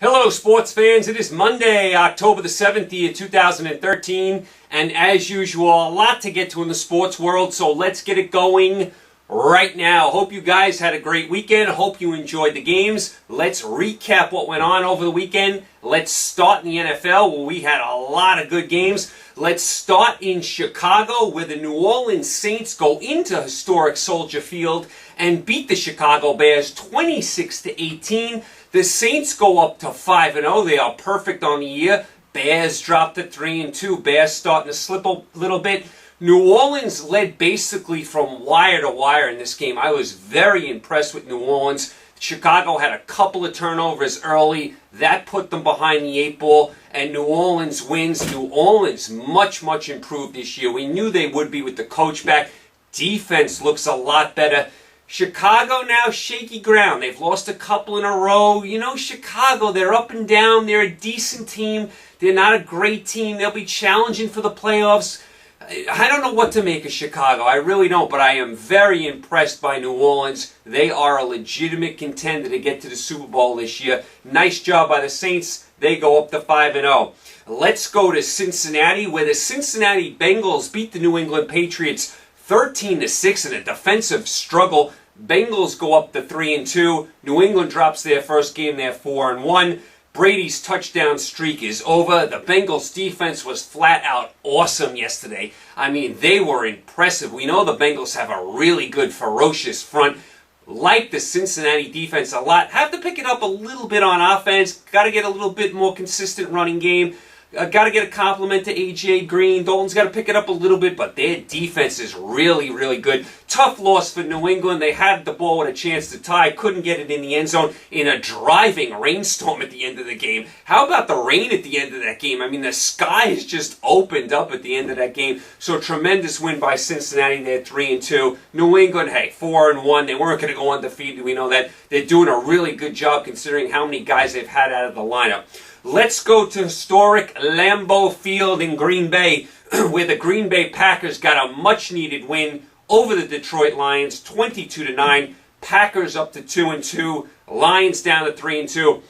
Hello, sports fans. It is Monday, October the 7th, year 2013, and as usual, a lot to get to in the sports world, so let's get it going right now. Hope you guys had a great weekend. Hope you enjoyed the games. Let's recap what went on over the weekend. Let's start in the NFL, where we had a lot of good games. Let's start in Chicago, where the New Orleans Saints go into historic Soldier Field and beat the Chicago Bears 26-18. The Saints go up to 5-0. They are perfect on the year. Bears dropped to 3-2. Bears starting to slip a little bit. New Orleans led basically from wire to wire in this game. I was very impressed with New Orleans. Chicago had a couple of turnovers early. That put them behind the 8 ball, and New Orleans wins. New Orleans much improved this year. We knew they would be with the coach back. Defense looks a lot better. Chicago now shaky ground. They've lost a couple in a row. You know, Chicago, they're up and down. They're a decent team. They're not a great team. They'll be challenging for the playoffs. I don't know what to make of Chicago. I really don't, but I am very impressed by New Orleans. They are a legitimate contender to get to the Super Bowl this year. Nice job by the Saints. They go up to 5-0. Let's go to Cincinnati, where the Cincinnati Bengals beat the New England Patriots 13-6 in a defensive struggle. Bengals go up to 3-2. New England drops their first game. They're 4-1. Brady's touchdown streak is over. The Bengals defense was flat out awesome yesterday. I mean, they were impressive. We know the Bengals have a really good, ferocious front. Like the Cincinnati defense a lot. Have to pick it up a little bit on offense. Got to get a little bit more consistent running game. Got to get a compliment to A.J. Green. Dalton's got to pick it up a little bit, but their defense is really good. Tough loss for New England. They had the ball with a chance to tie. Couldn't get it in the end zone in a driving rainstorm at the end of the game. How about the rain at the end of that game? I mean, the skies just opened up at the end of that game. So tremendous win by Cincinnati. They're 3-2. New England, hey, 4-1. They weren't going to go undefeated. We know that. They're doing a really good job considering how many guys they've had out of the lineup. Let's go to historic Lambeau Field in Green Bay, where the Green Bay Packers got a much-needed win over the Detroit Lions, 22-9. Packers up to 2-2. Lions down to 3-2.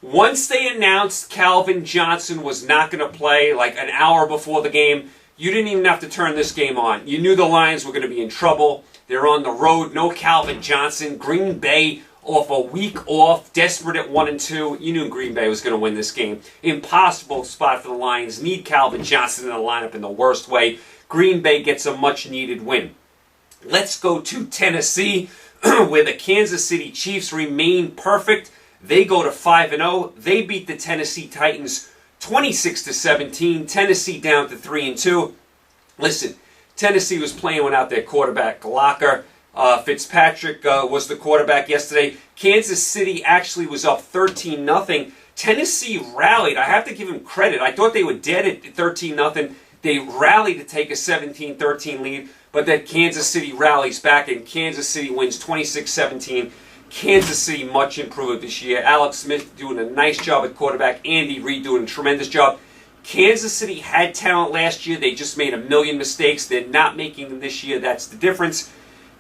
Once they announced Calvin Johnson was not going to play, like an hour before the game, you didn't even have to turn this game on. You knew the Lions were going to be in trouble. They're on the road. No Calvin Johnson. Green Bay off a week off, desperate at 1-2. You knew Green Bay was going to win this game. Impossible spot for the Lions. Need Calvin Johnson in the lineup in the worst way. Green Bay gets a much-needed win. Let's go to Tennessee, where the Kansas City Chiefs remain perfect. They go to 5-0. They beat the Tennessee Titans 26-17. Tennessee down to 3-2. Listen, Tennessee was playing without their quarterback, Locker. Fitzpatrick was the quarterback yesterday. Kansas City actually was up 13-0. Tennessee rallied. I have to give them credit. I thought they were dead at 13-0. They rallied to take a 17-13 lead, but then Kansas City rallies back, and Kansas City wins 26-17. Kansas City much improved this year. Alex Smith doing a nice job at quarterback. Andy Reid doing a tremendous job. Kansas City had talent last year. They just made a million mistakes. They're not making them this year. That's the difference.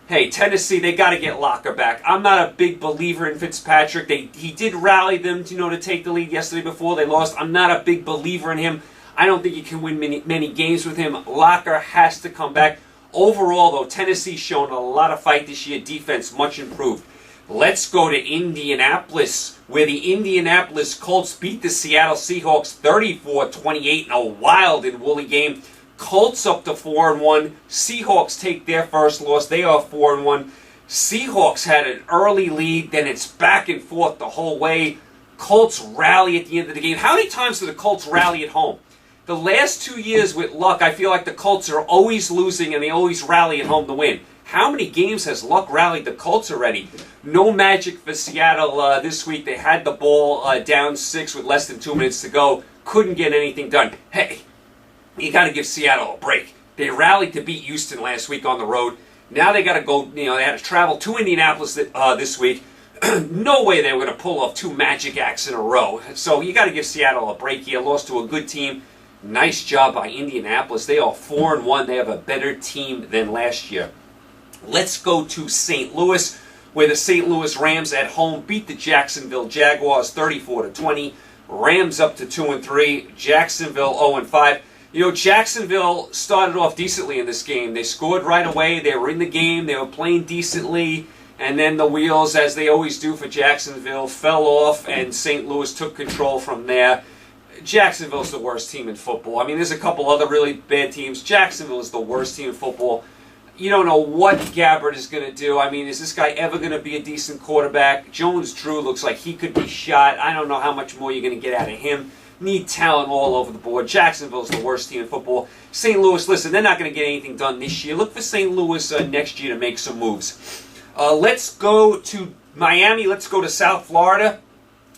Hey, Tennessee, they got to get Locker back. I'm not a big believer in Fitzpatrick. He did rally them, to take the lead yesterday before they lost. I'm not a big believer in him. I don't think you can win many games with him. Locker has to come back. Overall, though, Tennessee's shown a lot of fight this year. Defense much improved. Let's go to Indianapolis, where the Indianapolis Colts beat the Seattle Seahawks 34-28 in a wild and woolly game. Colts up to 4-1. Seahawks take their first loss. They are 4-1. Seahawks had an early lead, then it's back and forth the whole way. Colts rally at the end of the game. How many times do the Colts rally at home? The last 2 years with Luck, I feel like the Colts are always losing and they always rally at home to win. How many games has Luck rallied the Colts already? No magic for Seattle this week. They had the ball down 6 with less than 2 minutes to go. Couldn't get anything done. Hey, you got to give Seattle a break. They rallied to beat Houston last week on the road. Now they got to go, they had to travel to Indianapolis this week. No way they were going to pull off 2 magic acts in a row. So you got to give Seattle a break here. Lost to a good team. Nice job by Indianapolis. They are 4-1. They have a better team than last year. Let's go to St. Louis, where the St. Louis Rams at home beat the Jacksonville Jaguars 34-20. Rams up to 2-3. Jacksonville 0-5. You know, Jacksonville started off decently in this game. They scored right away. They were in the game. They were playing decently. And then the wheels, as they always do for Jacksonville, fell off, and St. Louis took control from there. Jacksonville's the worst team in football. I mean, there's a couple other really bad teams. Jacksonville is the worst team in football. You don't know what Gabbert is going to do. I mean, is this guy ever going to be a decent quarterback? Jones-Drew looks like he could be shot. I don't know how much more you're going to get out of him. Need talent all over the board. Jacksonville's the worst team in football. St. Louis, listen, they're not going to get anything done this year. Look for St. Louis next year to make some moves. Let's go to Miami. Let's go to South Florida,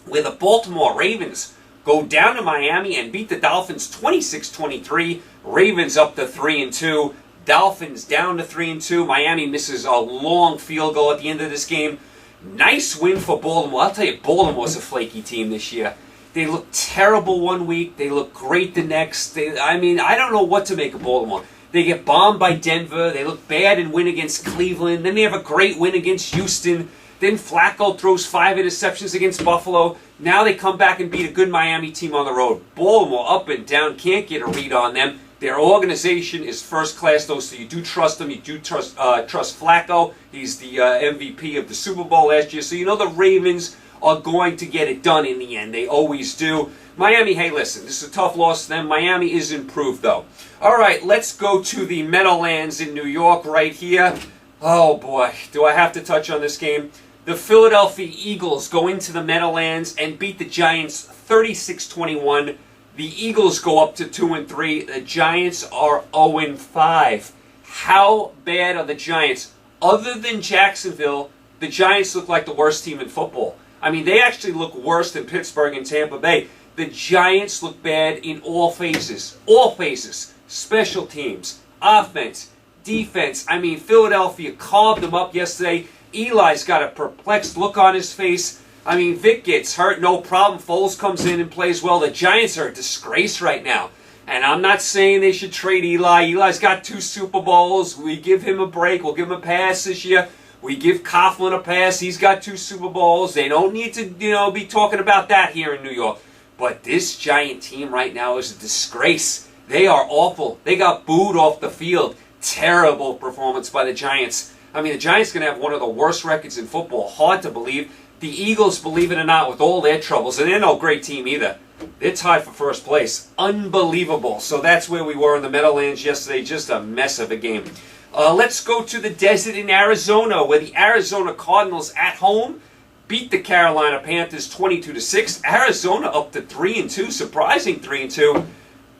where the Baltimore Ravens go down to Miami and beat the Dolphins 26-23. Ravens up to 3-2. Dolphins down to 3-2. Miami misses a long field goal at the end of this game. Nice win for Baltimore. I'll tell you, Baltimore's a flaky team this year. They look terrible one week. They look great the next. I don't know what to make of Baltimore. They get bombed by Denver. They look bad and win against Cleveland. Then they have a great win against Houston. Then Flacco throws 5 interceptions against Buffalo. Now they come back and beat a good Miami team on the road. Baltimore up and down. Can't get a read on them. Their organization is first class, though, so you do trust them. You do trust Flacco. He's the MVP of the Super Bowl last year. So you know the Ravens are going to get it done in the end. They always do. Miami, hey, listen, this is a tough loss to them. Miami is improved, though. All right, let's go to the Meadowlands in New York right here. Oh, boy, do I have to touch on this game? The Philadelphia Eagles go into the Meadowlands and beat the Giants 36-21. The Eagles go up to 2-3. The Giants are 0-5. How bad are the Giants? Other than Jacksonville, the Giants look like the worst team in football. I mean, they actually look worse than Pittsburgh and Tampa Bay. The Giants look bad in all phases. All phases. Special teams, offense, defense. I mean, Philadelphia carved them up yesterday. Eli's got a perplexed look on his face. I mean, Vic gets hurt, no problem. Foles comes in and plays well. The Giants are a disgrace right now. And I'm not saying they should trade Eli. Eli's got 2 Super Bowls. We give him a break. We'll give him a pass this year. We give Coughlin a pass. He's got 2 Super Bowls. They don't need to, be talking about that here in New York. But this Giant team right now is a disgrace. They are awful. They got booed off the field. Terrible performance by the Giants. I mean, the Giants are going to have one of the worst records in football. Hard to believe. The Eagles, believe it or not, with all their troubles, and they're no great team either, they're tied for first place. Unbelievable. So that's where we were in the Meadowlands yesterday. Just a mess of a game. Let's go to the desert in Arizona, where the Arizona Cardinals at home beat the Carolina Panthers 22-6. Arizona up to 3-2, surprising 3-2.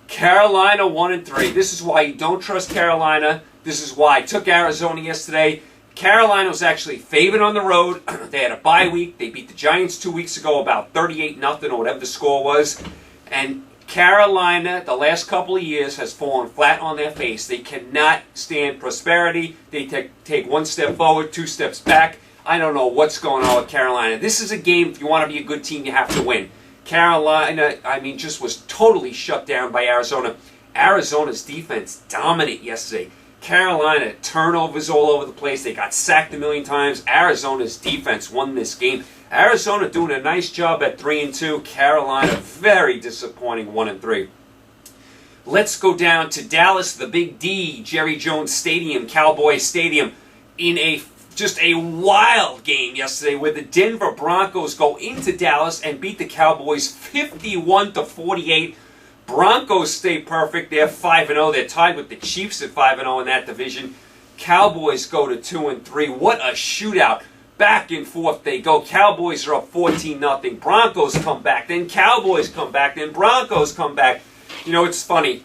Carolina 1-3. This is why you don't trust Carolina. This is why I took Arizona yesterday. Carolina was actually favored on the road. They had a bye week. They beat the Giants 2 weeks ago about 38-0 or whatever the score was. And Carolina, the last couple of years, has fallen flat on their face. They cannot stand prosperity. They take 1 step forward, 2 steps back. I don't know what's going on with Carolina. This is a game, if you want to be a good team, you have to win. Carolina, just was totally shut down by Arizona. Arizona's defense dominant yesterday. Carolina, turnovers all over the place. They got sacked a million times. Arizona's defense won this game. Arizona doing a nice job at 3-2. Carolina, very disappointing 1-3. Let's go down to Dallas, the Big D, Jerry Jones Stadium, Cowboys Stadium, in just a wild game yesterday where the Denver Broncos go into Dallas and beat the Cowboys 51-48. Broncos stay perfect. They're 5-0. They're tied with the Chiefs at 5-0 in that division. Cowboys go to 2-3. What a shootout. Back and forth they go. Cowboys are up 14-0. Broncos come back. Then Cowboys come back. Then Broncos come back. You know, it's funny.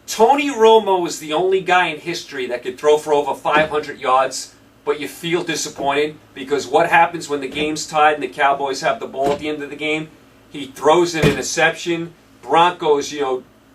Tony Romo is the only guy in history that could throw for over 500 yards, but you feel disappointed because what happens when the game's tied and the Cowboys have the ball at the end of the game? He throws an interception. Broncos,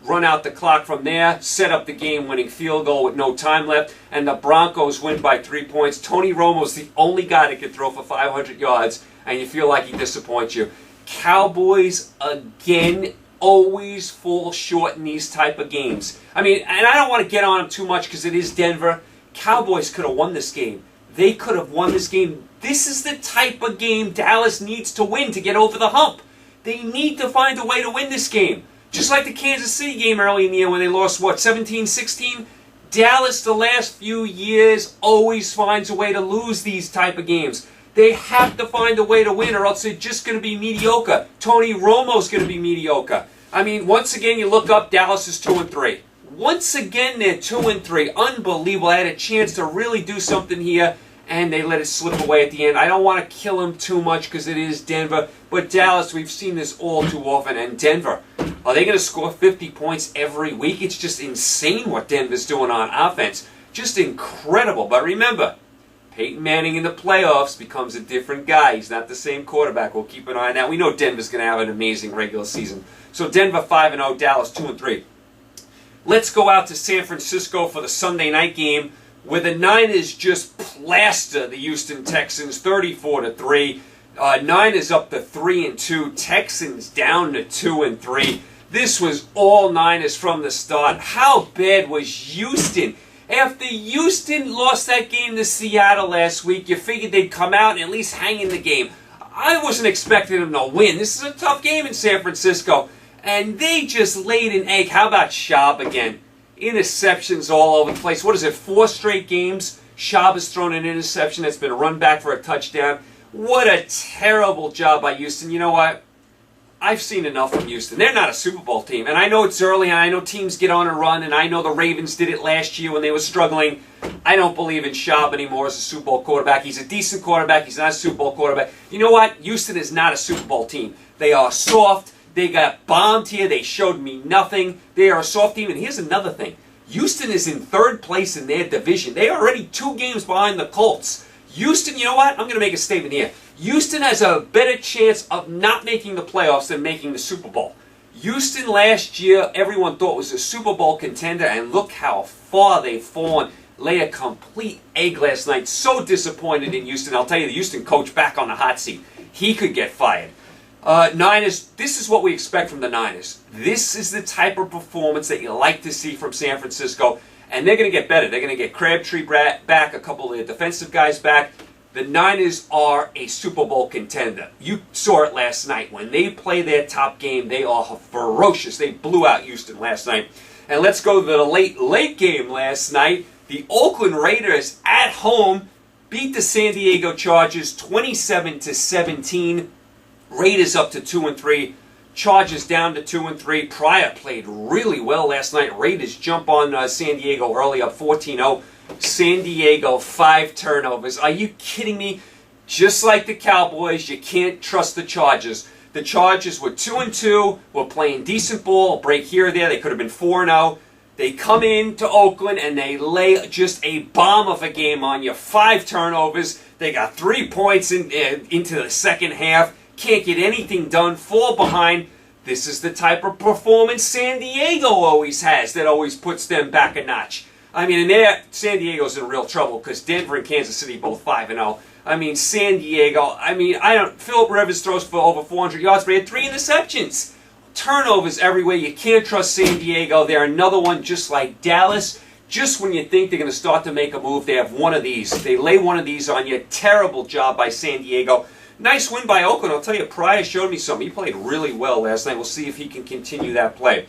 run out the clock from there, set up the game-winning field goal with no time left, and the Broncos win by 3 points. Tony Romo's the only guy that can throw for 500 yards, and you feel like he disappoints you. Cowboys, again, always fall short in these type of games. And I don't want to get on them too much because it is Denver. Cowboys could have won this game. They could have won this game. This is the type of game Dallas needs to win to get over the hump. They need to find a way to win this game. Just like the Kansas City game early in the year when they lost, 17-16? Dallas, the last few years, always finds a way to lose these type of games. They have to find a way to win or else they're just going to be mediocre. Tony Romo's going to be mediocre. I mean, once again, you look up, Dallas is 2-3. Once again, they're 2-3. Unbelievable. I had a chance to really do something here, and they let it slip away at the end. I don't want to kill them too much because it is Denver, but Dallas, we've seen this all too often. And Denver, are they going to score 50 points every week? It's just insane what Denver's doing on offense. Just incredible. But remember, Peyton Manning in the playoffs becomes a different guy. He's not the same quarterback. We'll keep an eye on that. We know Denver's going to have an amazing regular season. So Denver 5-0, Dallas 2-3. Let's go out to San Francisco for the Sunday night game, where the Niners just plaster the Houston Texans 34-3. Niners up to 3-2. Texans down to 2-3. This was all Niners from the start. How bad was Houston? After Houston lost that game to Seattle last week, you figured they'd come out and at least hang in the game. I wasn't expecting them to win. This is a tough game in San Francisco. And they just laid an egg. How about Schaub again? Interceptions all over the place. What is it, 4 straight games? Schaub has thrown an interception that's been run back for a touchdown. What a terrible job by Houston. You know what? I've seen enough from Houston. They're not a Super Bowl team. And I know it's early, and I know teams get on a run, and I know the Ravens did it last year when they were struggling. I don't believe in Schaub anymore as a Super Bowl quarterback. He's a decent quarterback. He's not a Super Bowl quarterback. You know what? Houston is not a Super Bowl team. They are soft. They got bombed here. They showed me nothing. They are a soft team. And here's another thing. Houston is in 3rd place in their division. They are already 2 games behind the Colts. Houston, you know what? I'm going to make a statement here. Houston has a better chance of not making the playoffs than making the Super Bowl. Houston last year, everyone thought was a Super Bowl contender, and look how far they've fallen. Lay a complete egg last night. So disappointed in Houston. I'll tell you, the Houston coach back on the hot seat. He could get fired. Niners, this is what we expect from the Niners. This is the type of performance that you like to see from San Francisco, and they're going to get better. They're going to get Crabtree back, a couple of their defensive guys back. The Niners are a Super Bowl contender. You saw it last night. When they play their top game, they are ferocious. They blew out Houston last night. And let's go to the late game last night. The Oakland Raiders at home beat the San Diego Chargers 27-17. Raiders up to 2-3. Chargers down to 2-3. Pryor played really well last night. Raiders jump on San Diego early, up 14-0. San Diego, 5 turnovers. Are you kidding me? Just like the Cowboys, you can't trust the Chargers. The Chargers were 2-2, were playing decent ball, a break here or there. They could have been 4-0. They come into Oakland and they lay just a bomb of a game on you. 5 turnovers. They got 3 points into the second half. Can't get anything done, fall behind. This is the type of performance San Diego always has that always puts them back a notch. I mean, San Diego's in real trouble because Denver and Kansas City both 5-0. I mean, San Diego, Philip Rivers throws for over 400 yards, but he had 3 interceptions. Turnovers everywhere. You can't trust San Diego. They're another one just like Dallas. Just when you think they're going to start to make a move, they have one of these. They lay one of these on you. Terrible job by San Diego. Nice win by Oakland. I'll tell you, Pryor showed me something. He played really well last night. We'll see if he can continue that play.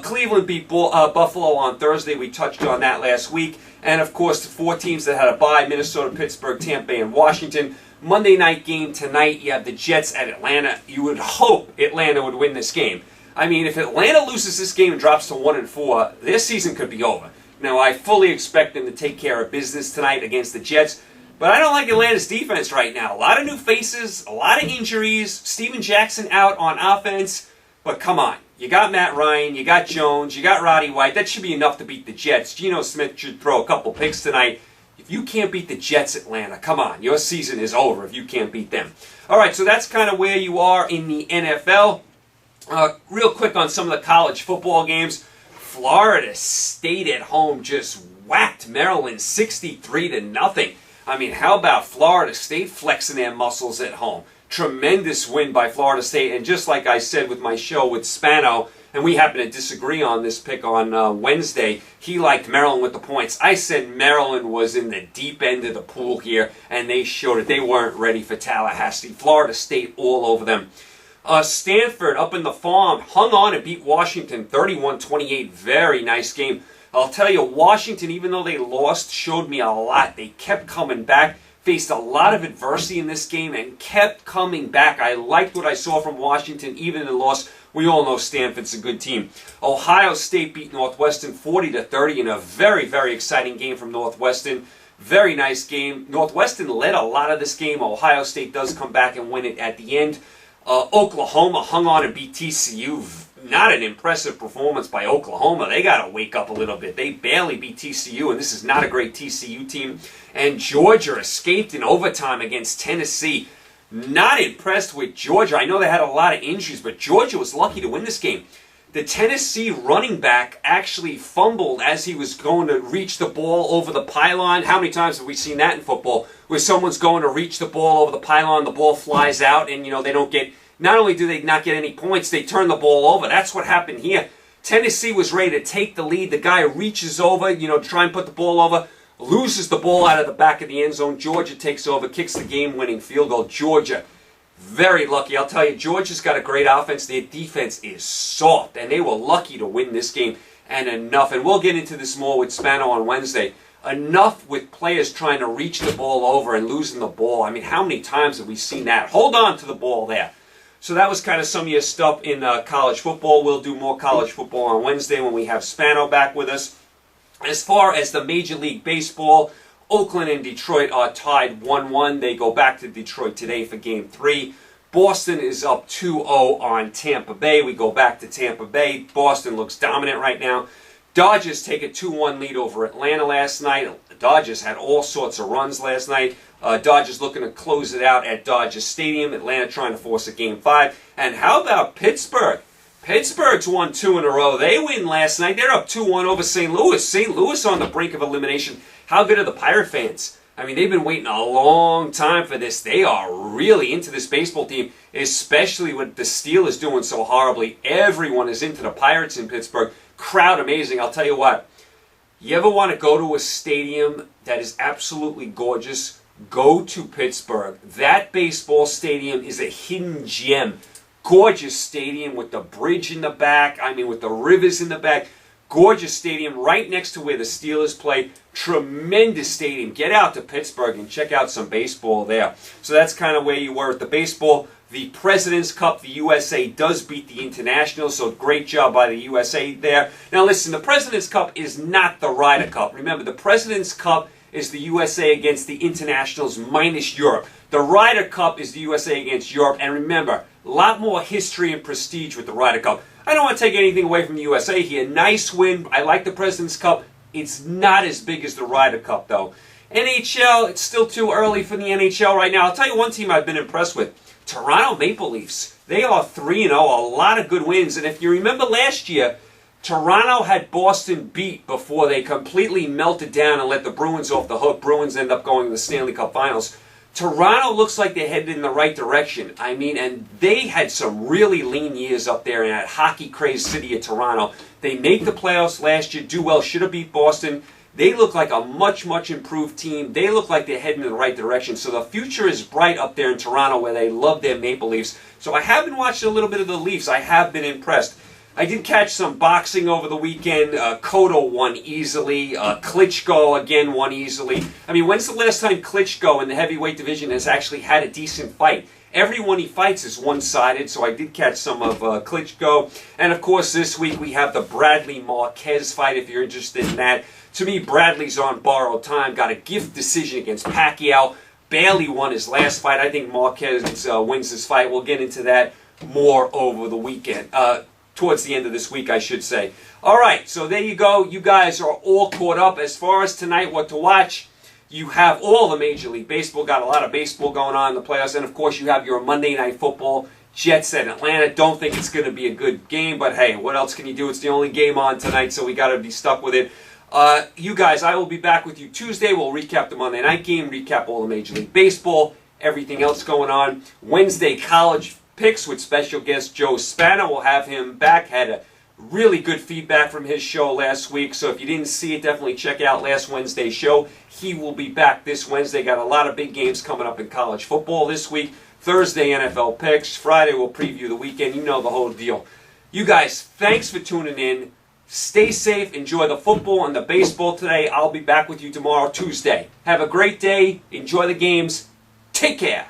Cleveland beat Buffalo on Thursday. We touched on that last week. And, of course, the 4 teams that had a bye, Minnesota, Pittsburgh, Tampa Bay, and Washington. Monday night game tonight, you have the Jets at Atlanta. You would hope Atlanta would win this game. I mean, if Atlanta loses this game and drops to 1-4, their season could be over. Now, I fully expect them to take care of business tonight against the Jets. But I don't like Atlanta's defense right now. A lot of new faces, a lot of injuries. Steven Jackson out on offense. But come on. You got Matt Ryan, you got Jones, you got Roddy White. That should be enough to beat the Jets. Geno Smith should throw a couple picks tonight. If you can't beat the Jets, Atlanta, come on. Your season is over if you can't beat them. All right, so that's kind of where you are in the NFL. Real quick on some of the college football games. Florida State at home just whacked Maryland 63-0. I mean, how about Florida State flexing their muscles at home? Tremendous win by Florida State. And just like I said with my show with Spano and we happen to disagree on this pick on Wednesday. He liked Maryland with the points. I said Maryland was in the deep end of the pool here, and they showed it. They weren't ready for Tallahassee. Florida State all over them. Stanford up in the farm hung on and beat Washington 31-28. Very nice game. I'll tell you, Washington, even though they lost, showed me a lot. They kept coming back, faced a lot of adversity in this game, and kept coming back. I liked what I saw from Washington, even in the loss. We all know Stanford's a good team. Ohio State beat Northwestern 40-30 in a very, very exciting game from Northwestern. Very nice game. Northwestern led a lot of this game. Ohio State does come back and win it at the end. Oklahoma hung on and beat TCU. Not an impressive performance by Oklahoma. They got to wake up a little bit. They barely beat TCU, and this is not a great TCU team. And Georgia escaped in overtime against Tennessee. Not impressed with Georgia. I know they had a lot of injuries, but Georgia was lucky to win this game. The Tennessee running back actually fumbled as he was going to reach the ball over the pylon. How many times have we seen that in football? Where someone's going to reach the ball over the pylon, the ball flies out, and they don't get, not only do they not get any points, they turn the ball over. That's what happened here. Tennessee was ready to take the lead. The guy reaches over, to try and put the ball over, loses the ball out of the back of the end zone. Georgia takes over, kicks the game-winning field goal. Georgia, very lucky. I'll tell you, Georgia's got a great offense. Their defense is soft, and they were lucky to win this game. And enough, and we'll get into this more with Spano on Wednesday, enough with players trying to reach the ball over and losing the ball. I mean, how many times have we seen that? Hold on to the ball there. So that was kind of some of your stuff in college football. We'll do more college football on Wednesday when we have Spano back with us. As far as the Major League Baseball, Oakland and Detroit are tied 1-1. They go back to Detroit today for Game 3. Boston is up 2-0 on Tampa Bay. We go back to Tampa Bay. Boston looks dominant right now. Dodgers take a 2-1 lead over Atlanta last night. The Dodgers had all sorts of runs last night. Dodgers looking to close it out at Dodger Stadium. Atlanta trying to force a Game 5. And how about Pittsburgh? Pittsburgh's won 2 in a row. They win last night. They're up 2-1 over St. Louis. St. Louis on the brink of elimination. How good are the Pirate fans? I mean, they've been waiting a long time for this. They are really into this baseball team, especially with the Steelers doing so horribly. Everyone is into the Pirates in Pittsburgh. Crowd amazing. I'll tell you what. You ever want to go to a stadium that is absolutely gorgeous? Go to Pittsburgh. That baseball stadium is a hidden gem. Gorgeous stadium with the bridge in the back. I mean, with the rivers in the back. Gorgeous stadium right next to where the Steelers play. Tremendous stadium. Get out to Pittsburgh and check out some baseball there. So that's kind of where you were at the baseball. The President's Cup, the USA does beat the International, so great job by the USA there. Now listen, the President's Cup is not the Ryder Cup. Remember, the President's Cup is the USA against the Internationals minus Europe. The Ryder Cup is the USA against Europe, and remember, a lot more history and prestige with the Ryder Cup. I don't want to take anything away from the USA here. Nice win. I like the President's Cup. It's not as big as the Ryder Cup, though. NHL, it's still too early for the NHL right now. I'll tell you one team I've been impressed with. Toronto Maple Leafs. They are 3-0, a lot of good wins. And if you remember last year, Toronto had Boston beat before they completely melted down and let the Bruins off the hook. Bruins end up going to the Stanley Cup Finals. Toronto looks like they're headed in the right direction. I mean, and they had some really lean years up there in that hockey-crazed city of Toronto. They made the playoffs last year, do well, should have beat Boston. They look like a much, much improved team. They look like they're heading in the right direction. So the future is bright up there in Toronto where they love their Maple Leafs. So I have been watching a little bit of the Leafs. I have been impressed. I did catch some boxing over the weekend. Cotto won easily. Klitschko, again, won easily. I mean, when's the last time Klitschko in the heavyweight division has actually had a decent fight? Everyone he fights is one-sided, so I did catch some of Klitschko. And, of course, this week we have the Bradley Marquez fight, if you're interested in that. To me, Bradley's on borrowed time. Got a gift decision against Pacquiao. Barely won his last fight. I think Marquez wins this fight. We'll get into that more over the weekend. Towards the end of this week, I should say. All right, so there you go. You guys are all caught up. As far as tonight, what to watch, you have all the Major League Baseball. Got a lot of baseball going on in the playoffs. And, of course, you have your Monday Night Football. Jets at Atlanta. Don't think it's going to be a good game, but, hey, what else can you do? It's the only game on tonight, so we got to be stuck with it. You guys, I will be back with you Tuesday. We'll recap the Monday night game, recap all the Major League Baseball, everything else going on. Wednesday, college picks with special guest Joe Spano. We'll have him back. Had a Really good feedback from his show last week, so if you didn't see it, definitely check out last Wednesday's show. He will be back this Wednesday. Got a lot of big games coming up in college football this week. Thursday, NFL picks. Friday, we'll preview the weekend. You know the whole deal. You guys, thanks for tuning in. Stay safe. Enjoy the football and the baseball today. I'll be back with you tomorrow, Tuesday. Have a great day. Enjoy the games. Take care.